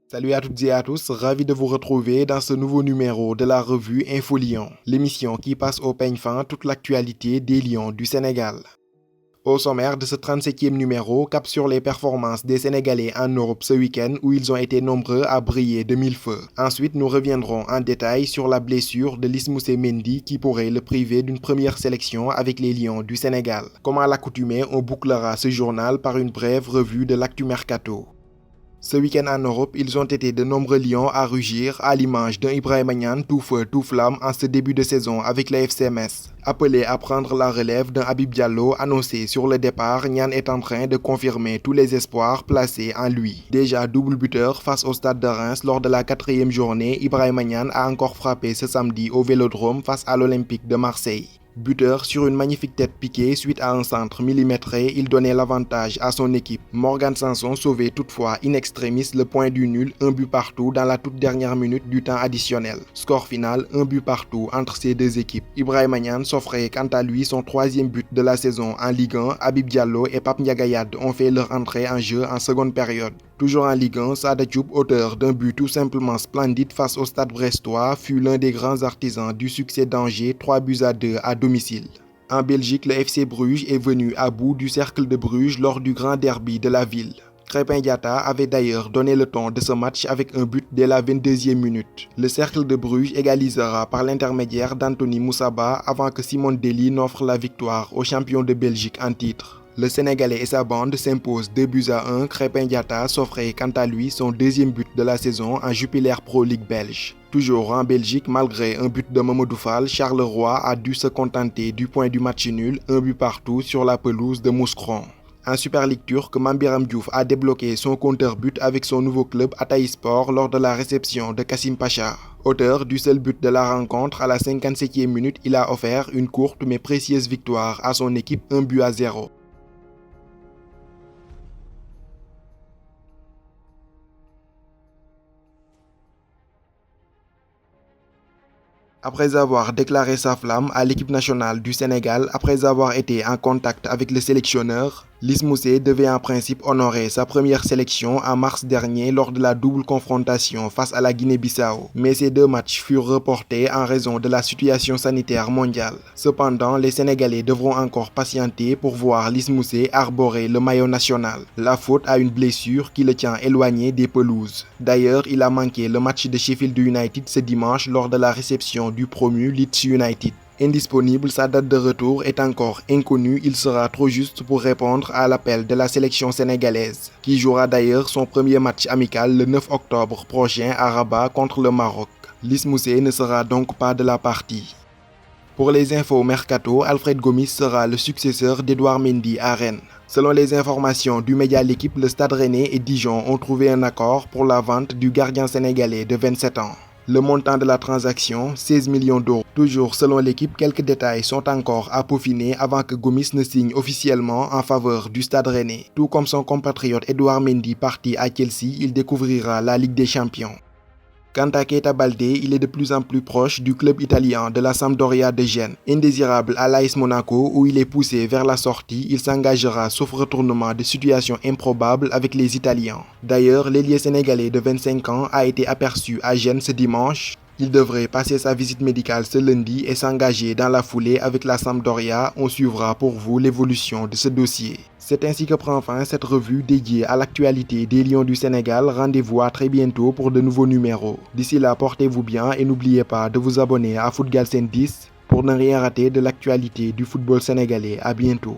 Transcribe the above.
Salut à toutes et à tous, ravi de vous retrouver dans ce nouveau numéro de la revue Info Lions, l'émission qui passe au peigne fin toute l'actualité des Lions du Sénégal. Au sommaire de ce 37e numéro, cap sur les performances des Sénégalais en Europe ce week-end où ils ont été nombreux à briller de mille feux. Ensuite, nous reviendrons en détail sur la blessure de Lys Mousset Mendy qui pourrait le priver d'une première sélection avec les Lions du Sénégal. Comme à l'accoutumée, on bouclera ce journal par une brève revue de l'actu mercato. Ce week-end en Europe, ils ont été de nombreux lions à rugir à l'image d'un Ibrahima Niane tout feu, tout flamme en ce début de saison avec la FC Metz. Appelé à prendre la relève d'un Habib Diallo annoncé sur le départ, Niane est en train de confirmer tous les espoirs placés en lui. Déjà double buteur face au Stade de Reims lors de la 4e journée, Ibrahima Niane a encore frappé ce samedi au Vélodrome face à l'Olympique de Marseille. Buteur sur une magnifique tête piquée suite à un centre millimétré, il donnait l'avantage à son équipe. Morgan Sanson sauvait toutefois in extremis le point du nul, un but partout dans la toute dernière minute du temps additionnel. Score final, un but partout entre ces deux équipes. Ibrahima Niane s'offrait quant à lui son 3e but de la saison en Ligue 1. Habib Diallo et Pape Ndiaga Yade ont fait leur entrée en jeu en seconde période. Toujours en Ligue 1, Sada Diop, auteur d'un but tout simplement splendide face au Stade brestois, fut l'un des grands artisans du succès d'Angers, 3-2 à domicile. En Belgique, le FC Bruges est venu à bout du cercle de Bruges lors du grand derby de la ville. Crépin Diatta avait d'ailleurs donné le ton de ce match avec un but dès la 22e minute. Le cercle de Bruges égalisera par l'intermédiaire d'Anthony Moussaba avant que Simon Dely n'offre la victoire aux champions de Belgique en titre. Le Sénégalais et sa bande s'imposent 2-1. Crépin Diatta s'offrait quant à lui son 2e but de la saison en Jupiler Pro League belge. Toujours en Belgique, malgré un but de Mamadou Fall, Charleroi a dû se contenter du point du match nul, un but partout sur la pelouse de Mouscron. En Super League turque, Mambiram Diouf a débloqué son compteur but avec son nouveau club Hatayspor lors de la réception de Kassim Pacha. Auteur du seul but de la rencontre, à la 57e minute, il a offert une courte mais précieuse victoire à son équipe 1-0. Après avoir déclaré sa flamme à l'équipe nationale du Sénégal, après avoir été en contact avec le sélectionneur, Lys Mousset devait en principe honorer sa première sélection en mars dernier lors de la double confrontation face à la Guinée-Bissau. Mais ces deux matchs furent reportés en raison de la situation sanitaire mondiale. Cependant, les Sénégalais devront encore patienter pour voir Lys Mousset arborer le maillot national. La faute à une blessure qui le tient éloigné des pelouses. D'ailleurs, il a manqué le match de Sheffield United ce dimanche lors de la réception du promu Leeds United. Indisponible, sa date de retour est encore inconnue, il sera trop juste pour répondre à l'appel de la sélection sénégalaise, qui jouera d'ailleurs son premier match amical le 9 octobre prochain à Rabat contre le Maroc. Lys Mousset ne sera donc pas de la partie. Pour les infos mercato, Alfred Gomis sera le successeur d'Edouard Mendy à Rennes. Selon les informations du média L'Équipe, le Stade Rennais et Dijon ont trouvé un accord pour la vente du gardien sénégalais de 27 ans. Le montant de la transaction, 16 millions d'euros. Toujours selon l'équipe, quelques détails sont encore à peaufiner avant que Gomis ne signe officiellement en faveur du Stade Rennais. Tout comme son compatriote Edouard Mendy parti à Chelsea, il découvrira la Ligue des Champions. Quant à Keita Baldé, il est de plus en plus proche du club italien de la Sampdoria de Gênes. Indésirable à l'AS Monaco où il est poussé vers la sortie, il s'engagera sauf retournement de situation improbable avec les Italiens. D'ailleurs, l'ailier sénégalais de 25 ans a été aperçu à Gênes ce dimanche. Il devrait passer sa visite médicale ce lundi et s'engager dans la foulée avec la Sampdoria. On suivra pour vous l'évolution de ce dossier. C'est ainsi que prend fin cette revue dédiée à l'actualité des Lions du Sénégal. Rendez-vous à très bientôt pour de nouveaux numéros. D'ici là, portez-vous bien et n'oubliez pas de vous abonner à Footgalsen 10 pour ne rien rater de l'actualité du football sénégalais. À bientôt.